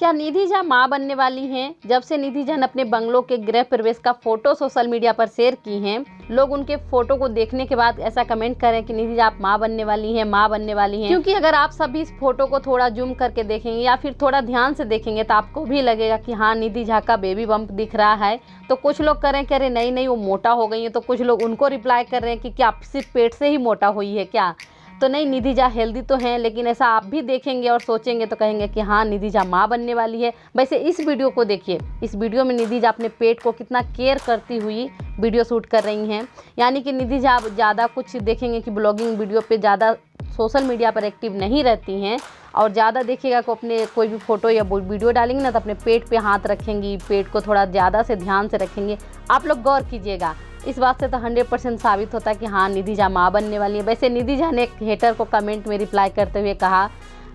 क्या निधि झा मां बनने वाली हैं? जब से निधि झा ने अपने बंगलों के गृह प्रवेश का फोटो सोशल मीडिया पर शेयर की हैं, लोग उनके फोटो को देखने के बाद ऐसा कमेंट कर रहे हैं कि निधि झा आप मां बनने वाली हैं, मां बनने वाली हैं। क्योंकि अगर आप सभी इस फोटो को थोड़ा जूम करके देखेंगे या फिर थोड़ा ध्यान से देखेंगे तो आपको भी लगेगा कि हाँ निधि झा का बेबी बम्प दिख रहा है। तो कुछ लोग कह रहे नहीं वो मोटा हो गई है, तो कुछ लोग उनको रिप्लाई कर रहे हैं कि क्या आप सिर्फ पेट से ही मोटा हुई है क्या? तो नहीं, निधि झा हेल्दी तो हैं, लेकिन ऐसा आप भी देखेंगे और सोचेंगे तो कहेंगे कि हाँ निधि झा माँ बनने वाली है। वैसे इस वीडियो को देखिए, इस वीडियो में निधि झा अपने पेट को कितना केयर करती हुई वीडियो शूट कर रही हैं। यानी कि निधि झा ज़्यादा कुछ देखेंगे कि ब्लॉगिंग वीडियो पे ज़्यादा सोशल मीडिया पर एक्टिव नहीं रहती हैं, और ज़्यादा देखिएगा को अपने कोई भी फ़ोटो या वीडियो डालेंगे ना तो अपने पेट पे हाथ रखेंगी, पेट को थोड़ा ज़्यादा से ध्यान से रखेंगे। आप लोग गौर कीजिएगा, इस बात से तो 100% साबित होता है कि हाँ निधि झा माँ बनने वाली है। वैसे निधि झा ने एक हेटर को कमेंट में रिप्लाई करते हुए कहा,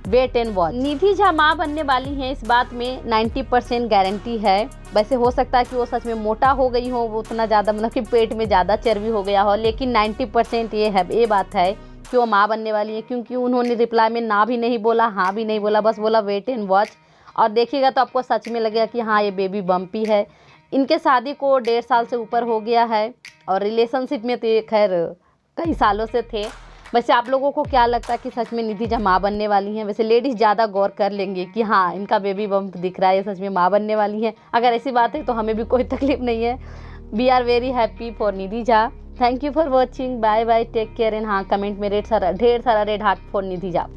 वेट एंड वॉच। निधि झा माँ बनने वाली हैं, इस बात में 90% गारंटी है। वैसे हो सकता है कि वो सच में मोटा हो गई हो, वो उतना ज़्यादा मतलब कि पेट में ज़्यादा चर्बी हो गया हो, लेकिन 90% ये बात है कि वो माँ बनने वाली है। क्योंकि उन्होंने रिप्लाई में ना भी नहीं बोला, हाँ भी नहीं बोला, बस बोला वेट एंड वॉच। और देखिएगा तो आपको सच में लगेगा कि हाँ ये बेबी बम्पी है। इनके शादी को 1.5 साल से ऊपर हो गया है, और रिलेशनशिप में तो ये खैर कई सालों से थे। वैसे आप लोगों को क्या लगता है कि सच में निधि झा माँ बनने वाली हैं? वैसे लेडीज़ ज़्यादा गौर कर लेंगे कि हाँ इनका बेबी बम्प दिख रहा है, ये सच में माँ बनने वाली हैं। अगर ऐसी बात है तो हमें भी कोई तकलीफ नहीं है। We are very happy for Nidhi Jha. Thank you for watching, bye bye, take care and हाँ कमेंट में ढेर सारा red heart for Nidhi Jha.